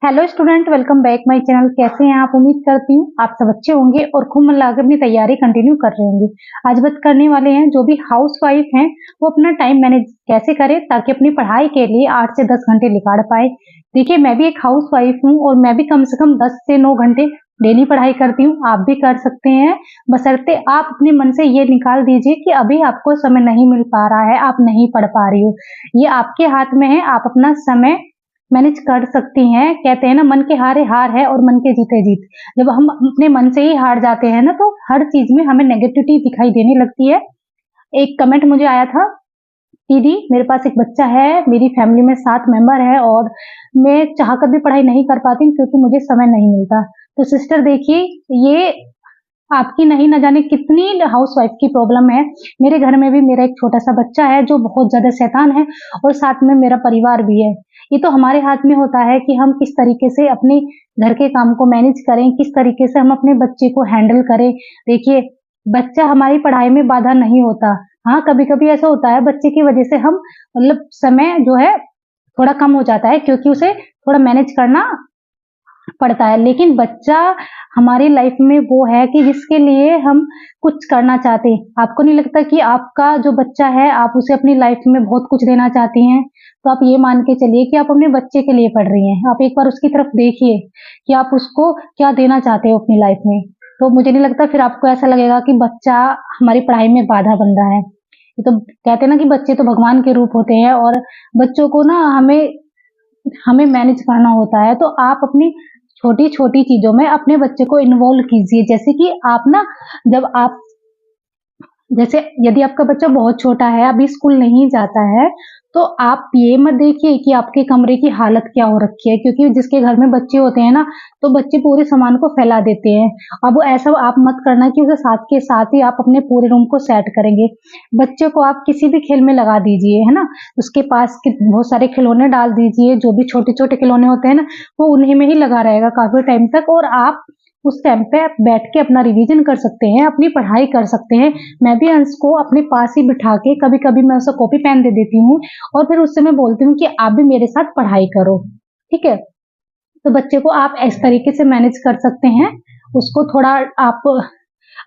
Hello student, welcome back my channel. कैसे हैं आप? उम्मीद करती हूँ आप सब अच्छे होंगे और खूब मन लगाकर अपनी तैयारी कंटिन्यू कर रहे होंगे। आज बात करने वाले हैं जो भी हाउस वाइफ हैं वो अपना टाइम मैनेज कैसे करें ताकि अपनी पढ़ाई के लिए 8 से 10 घंटे निकाल पाए। देखिए, मैं भी एक हाउस वाइफ हूँ और मैं भी कम से कम 10 से 9 घंटे डेली पढ़ाई करती हूँ। आप भी कर सकते हैं, बशर्ते आप अपने मन से ये निकाल दीजिए कि अभी आपको समय नहीं मिल पा रहा है, आप नहीं पढ़ पा रही हो। ये आपके हाथ में है, आप अपना समय मैनेज कर सकती हैं। कहते हैं ना, मन के हारे हार है और मन के जीते जीत। जब हम अपने मन से ही हार जाते हैं ना, तो हर चीज में हमें नेगेटिविटी दिखाई देने लगती है। एक कमेंट मुझे आया था, दीदी मेरे पास एक बच्चा है, मेरी फैमिली में 7 मेंबर है और मैं चाहकर भी पढ़ाई नहीं कर पाती हूँ क्योंकि मुझे समय नहीं मिलता। तो सिस्टर देखिए, ये आपकी नहीं न जाने कितनी हाउसवाइफ की प्रॉब्लम है। मेरे घर में भी मेरा एक छोटा सा बच्चा है जो बहुत ज्यादा शैतान है और साथ में मेरा परिवार भी है। ये तो हमारे हाथ में होता है कि हम किस तरीके से अपने घर के काम को मैनेज करें, किस तरीके से हम अपने बच्चे को हैंडल करें। देखिए, बच्चा हमारी पढ़ाई में बाधा नहीं होता। हाँ, कभी कभी ऐसा होता है बच्चे की वजह से हम मतलब समय जो है थोड़ा कम हो जाता है क्योंकि उसे थोड़ा मैनेज करना पड़ता है। लेकिन बच्चा हमारी लाइफ में वो है कि जिसके लिए हम कुछ करना चाहते हैं। आपको नहीं लगता कि आपका जो बच्चा है आप उसे अपनी लाइफ में बहुत कुछ देना चाहती हैं? तो आप ये मान के चलिए कि आप अपने बच्चे के लिए पढ़ रही हैं। आप एक बार उसकी तरफ देखिए कि आप उसको क्या देना चाहते हो अपनी लाइफ में। तो मुझे नहीं लगता फिर आपको ऐसा लगेगा कि बच्चा हमारी पढ़ाई में बाधा बन रहा है। ये तो कहते हैं ना कि बच्चे तो भगवान के रूप होते हैं और बच्चों को ना हमें हमें मैनेज करना होता है। तो आप अपनी छोटी-छोटी चीज़ों में अपने बच्चे को इन्वॉल्व कीजिए। जैसे कि आप ना, जब आप जैसे यदि आपका बच्चा बहुत छोटा है, अभी स्कूल नहीं जाता है, तो आप ये मत देखिए कि आपके कमरे की हालत क्या हो रखी है, क्योंकि जिसके घर में बच्चे होते हैं ना, तो बच्चे पूरे सामान को फैला देते हैं। अब ऐसा आप मत करना कि उसे साथ के साथ ही आप अपने पूरे रूम को सेट करेंगे। बच्चे को आप किसी भी खेल में लगा दीजिए, है ना? उसके पास बहुत सारे खिलौने डाल दीजिए, जो भी छोटे-छोटे खिलौने होते हैं ना, वो उन्हीं में ही लगा रहेगा काफ़ी टाइम तक और आप उस टाइम पे आप बैठ के अपना रिवीजन कर सकते हैं, अपनी पढ़ाई कर सकते हैं। मैं भी अंश को अपने पास ही बिठा के कभी-कभी मैं उसे कॉपी पेन दे देती हूँ और फिर उससे मैं बोलती हूँ कि आप भी मेरे साथ पढ़ाई करो, ठीक है? तो बच्चे को आप इस तरीके से मैनेज कर सकते हैं। उसको थोड़ा आप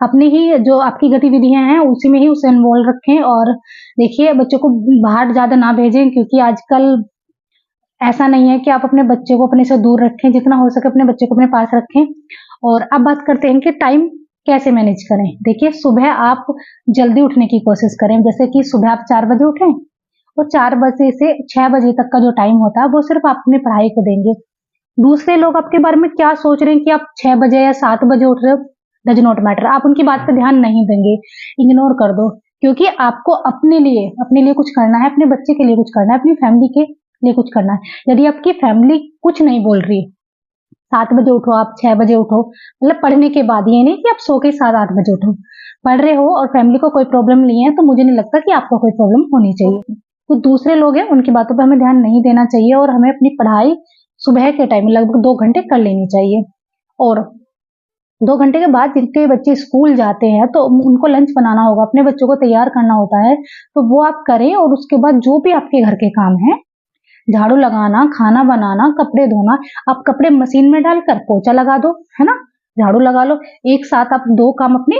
अपनी ही जो आपकी गतिविधियाँ हैं उसी में ही उसे इन्वॉल्व रखें और देखिए, बच्चों को बाहर ज़्यादा ना भेजें क्योंकि आजकल ऐसा नहीं है कि आप अपने बच्चे को अपने से दूर रखें, जितना हो सके अपने बच्चे को अपने पास रखें। और अब बात करते हैं कि टाइम कैसे मैनेज करें। देखिए, सुबह आप जल्दी उठने की कोशिश करें, जैसे कि सुबह आप 4 बजे उठें और 4 बजे से 6 बजे तक का जो टाइम होता है वो सिर्फ आप अपनी पढ़ाई को देंगे। दूसरे लोग आपके बारे में क्या सोच रहे हैं कि आप 6 बजे या 7 बजे उठ रहे हो, डज नॉट मैटर। आप उनकी बात पे ध्यान नहीं देंगे, इग्नोर कर दो, क्योंकि आपको अपने लिए कुछ करना है, अपने बच्चे के लिए कुछ करना है, अपनी फैमिली के लिए कुछ करना है। यदि आपकी फैमिली कुछ नहीं बोल रही, 7 बजे उठो, आप 6 बजे उठो, मतलब पढ़ने के बाद, ये नहीं कि आप सो के 7-8 बजे उठो। पढ़ रहे हो और फैमिली को कोई प्रॉब्लम नहीं है, तो मुझे नहीं लगता कि आपको कोई प्रॉब्लम होनी चाहिए। तो दूसरे लोग हैं, उनकी बातों पे हमें ध्यान नहीं देना चाहिए और हमें अपनी पढ़ाई सुबह के टाइम लगभग 2 घंटे कर लेनी चाहिए। और 2 घंटे के बाद जिनके बच्चे स्कूल जाते हैं, तो उनको लंच बनाना होगा, अपने बच्चों को तैयार करना होता है, तो वो आप करें और उसके बाद जो भी आपके घर के काम हैं, झाड़ू लगाना, खाना बनाना, कपड़े धोना, आप कपड़े मशीन में डालकर पोछा लगा दो, है ना? झाड़ू लगा लो, एक साथ आप 2 काम अपने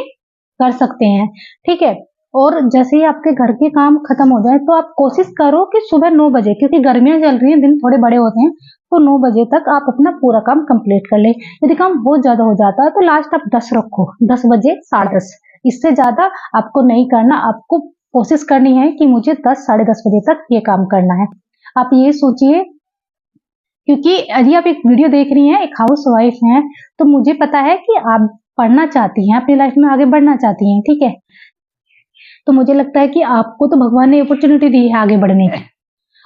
कर सकते हैं, ठीक है? और जैसे ही आपके घर के काम खत्म हो जाए, तो आप कोशिश करो कि सुबह 9 बजे, क्योंकि गर्मियाँ चल रही हैं, दिन थोड़े बड़े होते हैं, तो 9 बजे तक आप अपना पूरा काम कंप्लीट कर लें। यदि काम बहुत ज़्यादा हो जाता है, तो लास्ट आप 10 रखो, 10 बजे, साढ़े 10, इससे ज़्यादा आपको नहीं करना। आपको कोशिश करनी है कि मुझे 10, साढ़े 10 बजे तक ये काम करना है। आप ये सोचिए, क्योंकि यदि आप एक वीडियो देख रही हैं, एक हाउस वाइफ हैं, तो मुझे पता है कि आप पढ़ना चाहती हैं, अपनी लाइफ में आगे बढ़ना चाहती हैं, ठीक है? तो मुझे लगता है कि आपको तो भगवान ने अपॉर्चुनिटी दी है आगे बढ़ने की,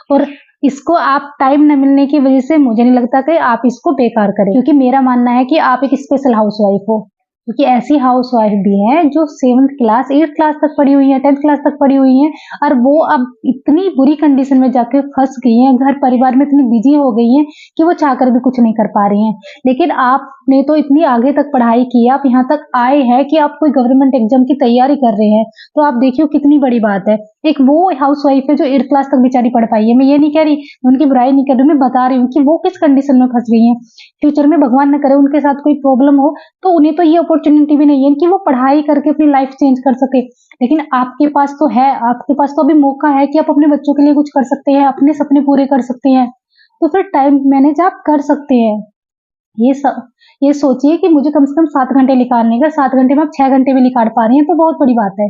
और इसको आप टाइम न मिलने की वजह से मुझे नहीं लगता कि आप इसको बेकार करें, क्योंकि मेरा मानना है कि आप एक स्पेशल हाउस वाइफ हो। क्योंकि ऐसी हाउस वाइफ भी है जो 7th क्लास 8th क्लास तक पढ़ी हुई है, 10th क्लास तक पढ़ी हुई है, और वो अब इतनी बुरी कंडीशन में जाके फंस गई हैं, घर परिवार में इतनी बिजी हो गई हैं कि वो चाहकर भी कुछ नहीं कर पा रही हैं। लेकिन आपने तो इतनी आगे तक पढ़ाई की, आप यहाँ तक आए हैं कि आप कोई गवर्नमेंट एग्जाम की तैयारी कर रहे हैं, तो आप देखिए कितनी बड़ी बात है। एक वो हाउस वाइफ है जो 8th क्लास तक बेचारी पढ़ पाई है। मैं ये नहीं कह रही, मैं उनकी बुराई नहीं कर रही, मैं बता रही हूँ कि वो किस कंडीशन में फंस गई हैं। फ्यूचर में भगवान न करे उनके साथ कोई प्रॉब्लम हो, तो उन्हें तो ये अपॉर्चुनिटी भी नहीं है कि वो पढ़ाई करके अपनी लाइफ चेंज कर सके। लेकिन आपके पास तो है, आपके पास तो अभी मौका है कि आप अपने बच्चों के लिए कुछ कर सकते हैं, अपने सपने पूरे कर सकते हैं। तो फिर टाइम मैनेज आप कर सकते हैं। ये सोचिए कि मुझे कम से कम 7 घंटे निकालने का, 7 घंटे में आप 6 घंटे भी निकाल पा रही हैं तो बहुत बड़ी बात है।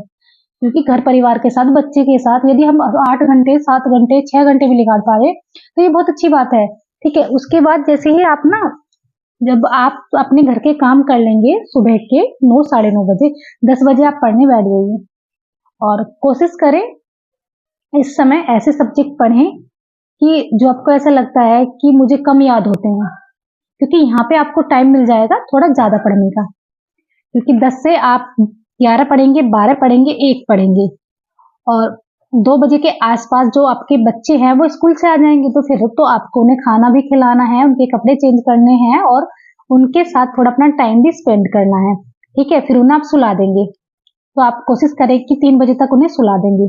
क्योंकि घर परिवार के साथ, बच्चे के साथ यदि हम 8 घंटे, 7 घंटे, 6 घंटे भी निकाल पा रहे तो ये बहुत अच्छी बात है। ठीक है, उसके बाद जैसे ही आप ना, जब आप अपने घर के काम कर लेंगे सुबह के 9 साढ़े 9 बजे, 10 बजे आप पढ़ने बैठ जाइए और कोशिश करें इस समय ऐसे सब्जेक्ट पढ़ें कि जो आपको ऐसा लगता है कि मुझे कम याद होते हैं, क्योंकि यहाँ पे आपको टाइम मिल जाएगा थोड़ा ज्यादा पढ़ने का। क्योंकि 10 से आप 11 पढ़ेंगे, 12 पढ़ेंगे, 1 पढ़ेंगे और 2 बजे के आसपास जो आपके बच्चे हैं वो स्कूल से आ जाएंगे, तो फिर तो आपको उन्हें खाना भी खिलाना है, उनके कपड़े चेंज करने हैं और उनके साथ थोड़ा अपना टाइम भी स्पेंड करना है। ठीक है, फिर उन्हें आप सुला देंगे, तो आप कोशिश करें कि 3 बजे तक उन्हें सुला देंगे।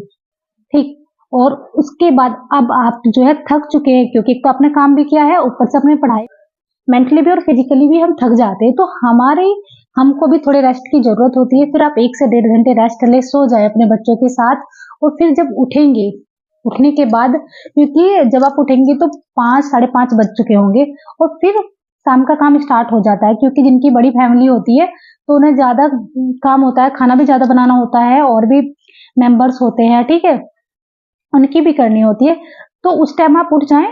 ठीक, और उसके बाद अब आप जो है थक चुके हैं, क्योंकि एक तो आपने काम भी किया है, ऊपर से अपनी पढ़ाई, मेंटली भी और फिजिकली भी हम थक जाते हैं, तो हमको भी थोड़े रेस्ट की जरूरत होती है। फिर आप 1 से 1.5 घंटे रेस्ट ले, सो जाए अपने बच्चों के साथ, और फिर जब उठेंगे, उठने के बाद, क्योंकि जब आप उठेंगे तो 5 साढ़े 5 बज चुके होंगे, और फिर शाम का काम स्टार्ट हो जाता है। क्योंकि जिनकी बड़ी फैमिली होती है तो उन्हें ज्यादा काम होता है, खाना भी ज्यादा बनाना होता है, और भी मेंबर्स होते हैं, ठीक है, उनकी भी करनी होती है। तो उस टाइम आप उठ जाएं,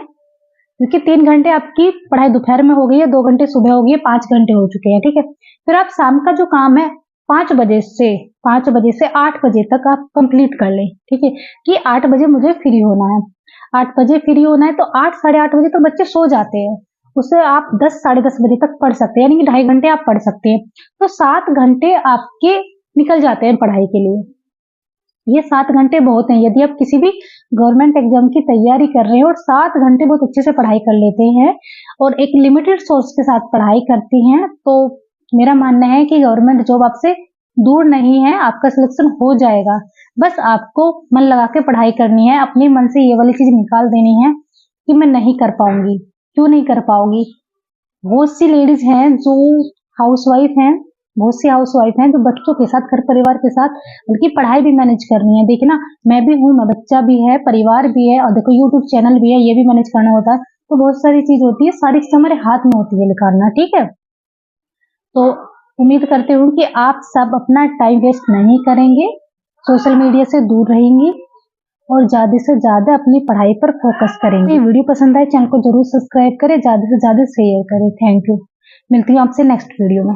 क्योंकि 3 घंटे आपकी पढ़ाई दोपहर में हो गई है, 2 घंटे सुबह हो गई है, 5 घंटे हो चुके हैं। ठीक है, फिर आप शाम का जो काम है 5 बजे से 8 बजे तक आप कंप्लीट कर लें। ठीक है, कि 8 बजे मुझे फ्री होना है, 8 बजे फ्री होना है, तो 8 साढ़े 8 बजे तो बच्चे सो जाते हैं, उससे आप 10 साढ़े 10 बजे तक पढ़ सकते हैं, यानी कि 2.5 घंटे आप पढ़ सकते हैं। तो 7 घंटे आपके निकल जाते हैं पढ़ाई के लिए। ये 7 घंटे बहुत हैं। यदि आप किसी भी गवर्नमेंट एग्जाम की तैयारी कर रहे हैं और 7 घंटे बहुत अच्छे से पढ़ाई कर लेते हैं और एक लिमिटेड सोर्स के साथ पढ़ाई करती हैं, तो मेरा मानना है कि गवर्नमेंट जॉब आपसे दूर नहीं है, आपका सिलेक्शन हो जाएगा। बस आपको मन लगा के पढ़ाई करनी है, अपने मन से ये वाली चीज निकाल देनी है कि मैं नहीं कर पाऊंगी। क्यों नहीं कर पाओगी? बहुत सी लेडीज हैं जो हाउसवाइफ हैं, बहुत सी हाउसवाइफ हैं जो बच्चों के साथ, घर परिवार के साथ उनकी पढ़ाई भी मैनेज करनी है। देखिए ना, मैं भी हूँ, मैं बच्चा भी है, परिवार भी है, और देखो यूट्यूब चैनल भी है, ये भी मैनेज करना होता है। तो बहुत सारी चीज होती है, सारी चीज हमारे हाथ में होती है निकालना। ठीक है, तो उम्मीद करती हूँ कि आप सब अपना टाइम वेस्ट नहीं करेंगे, सोशल मीडिया से दूर रहेंगी और ज्यादा से ज्यादा अपनी पढ़ाई पर फोकस करेंगे। ये वीडियो पसंद आए, चैनल को जरूर सब्सक्राइब करें, ज्यादा से ज्यादा शेयर करें। Thank you. मिलती हूँ आपसे नेक्स्ट वीडियो में।